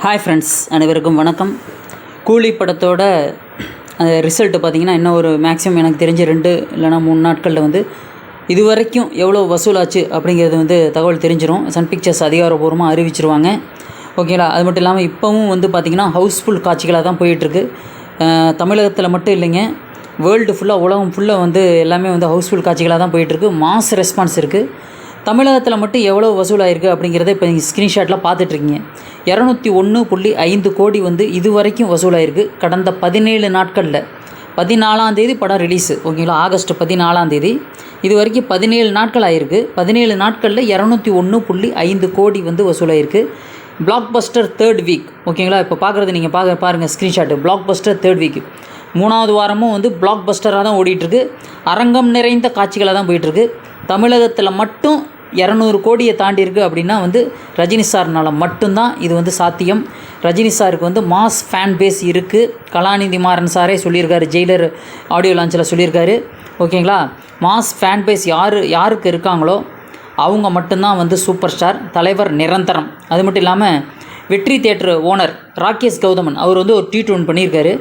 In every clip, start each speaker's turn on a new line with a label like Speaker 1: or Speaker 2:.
Speaker 1: Hi friends, அனைவருக்கும் வணக்கம். கூலி படத்தோட ரிசல்ட்டு பார்த்திங்கன்னா இன்னும் ஒரு மேக்ஸிமம் எனக்கு தெரிஞ்ச 2 இல்லைனா 3 நாட்களில் வந்து இது வரைக்கும் எவ்வளோ வசூலாச்சு அப்படிங்கிறது வந்து தகவல் தெரிஞ்சிடும். சன் பிக்சர்ஸ் அதிகாரப்பூர்வமாக அறிவிச்சிருவாங்க. ஓகேங்களா? அது மட்டும் இல்லாமல் இப்போவும் வந்து பார்த்திங்கன்னா ஹவுஸ்ஃபுல் காட்சிகளாக தான் போயிட்டுருக்கு. தமிழகத்தில் மட்டும் இல்லைங்க, வேர்ல்டு ஃபுல்லாக, உலகம் ஃபுல்லாக வந்து எல்லாமே வந்து ஹவுஸ்ஃபுல் காட்சிகளாக தான் போயிட்டுருக்கு. மாஸ் ரெஸ்பான்ஸ் இருக்குது. தமிழகத்தில் மட்டும் எவ்வளோ வசூலாயிருக்கு அப்படிங்கிறத இப்போ நீங்கள் ஸ்க்ரீன்ஷாட்டில் பார்த்துட்ருக்கீங்க. 201.5 கோடி வந்து இது வரைக்கும் வசூலாயிருக்கு கடந்த 17 நாட்களில். 14ஆம் தேதி படம் ரிலீஸு. ஓகேங்களா? ஆகஸ்ட் 14ஆம் தேதி. இது வரைக்கும் 17 நாட்கள் ஆகிருக்கு. 17 நாட்களில் 201.5 கோடி வந்து வசூலாயிருக்கு. Black Bastar 3rd week. ஓகேங்களா? இப்போ பார்க்குறது நீங்கள் பாருங்கள் screenshot. Black Bastar 3rd week, 3வது வாரமும் வந்து பிளாக் பஸ்டராக தான் ஓடிட்டுருக்கு. அரங்கம் நிறைந்த காட்சிகளாக தான் போயிட்டுருக்கு. தமிழகத்தில் மட்டும் 200 கோடியை தாண்டி இருக்குது அப்படின்னா வந்து ரஜினி சார்னால் மட்டும்தான் இது வந்து சாத்தியம். ரஜினி சாருக்கு வந்து மாஸ் ஃபேன் பேஸ் இருக்குது. கலாநிதி மாறன் சாரே சொல்லியிருக்காரு, ஜெயிலர் ஆடியோ லான்ச்சில் சொல்லியிருக்காரு. ஓகேங்களா? மாஸ் ஃபேன் பேஸ் யாருக்கு இருக்காங்களோ அவங்க மட்டும்தான் வந்து சூப்பர் ஸ்டார். தலைவர் நிரந்தரம். அது மட்டும் இல்லாமல் வெற்றி தியேட்டர் ஓனர் ராகேஷ் கௌதமன் அவர் வந்து ஒரு ட்வீட் ஒன்று பண்ணியிருக்காரு.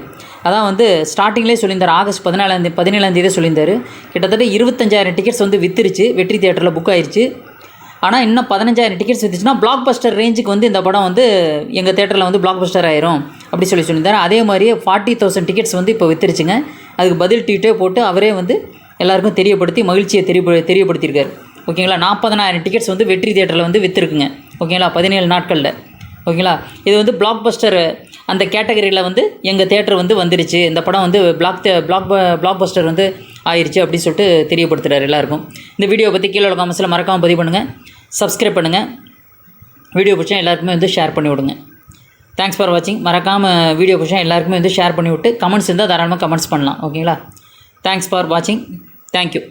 Speaker 1: அதான் வந்து ஸ்டார்டிங்லேயே சொல்லியிருந்தார், ஆகஸ்ட் 17ஆம் தேதி சொல்லியிருந்தார். கிட்டத்தட்ட 25,000 டிக்கெட்ஸ் வந்து விற்றுருச்சு, வெற்றி தியேட்டரில் புக் ஆயிடுச்சு. ஆனால் இன்னும் 15,000 டிக்கெட்ஸ் விற்றுச்சுன்னா பிளாக் பஸ்டர் ரேஞ்சுக்கு வந்து இந்த படம் வந்து எங்கள் தேட்டரில் வந்து பிளாக் பஸ்டர் ஆயிரும் அப்படி சொல்லியிருந்தார். அதே மாதிரியே 40,000 டிக்கெட்ஸ் வந்து இப்போ விற்றுருச்சுங்க. அதுக்கு பதில் ட்வீட்டே போட்டு அவரே வந்து எல்லாருக்கும் தெரியப்படுத்தி மகிழ்ச்சியை தெரியப்படுத்தியிருக்காரு. ஓகேங்களா? 40,000 டிக்கெட்ஸ் வந்து வெற்றி தியேட்டரில் வந்து விற்றுருக்குங்க. ஓகேங்களா? 17 நாட்களில். ஓகேங்களா? இது வந்து பிளாக் பஸ்டர் அந்த கேட்டகரியில் வந்து எங்கள் தேட்டர் வந்து வந்துருச்சு, இந்த படம் வந்து பிளாக் பஸ்டர் வந்து ஆயிடுச்சு அப்படின்னு சொல்லிட்டு தெரியப்படுத்துகிறார் எல்லாருக்கும். இந்த வீடியோ பற்றி கீழே உள்ள கமெண்ட்ஸில் மறக்காமல் பதிவு பண்ணுங்கள், சப்ஸ்கிரைப் பண்ணுங்கள், வீடியோ பிடிச்சா எல்லாருக்குமே வந்து ஷேர் பண்ணி விடுங்க. தேங்க்ஸ் ஃபார் வாட்சிங். மறக்காமல் வீடியோ பிடிச்சா எல்லாருக்குமே வந்து ஷேர் பண்ணி விட்டு கமெண்ட்ஸ் இருந்தால் தாராளமாக கமெண்ட்ஸ் பண்ணலாம். ஓகேங்களா? தேங்க்ஸ் ஃபார் வாட்சிங். தேங்க்யூ.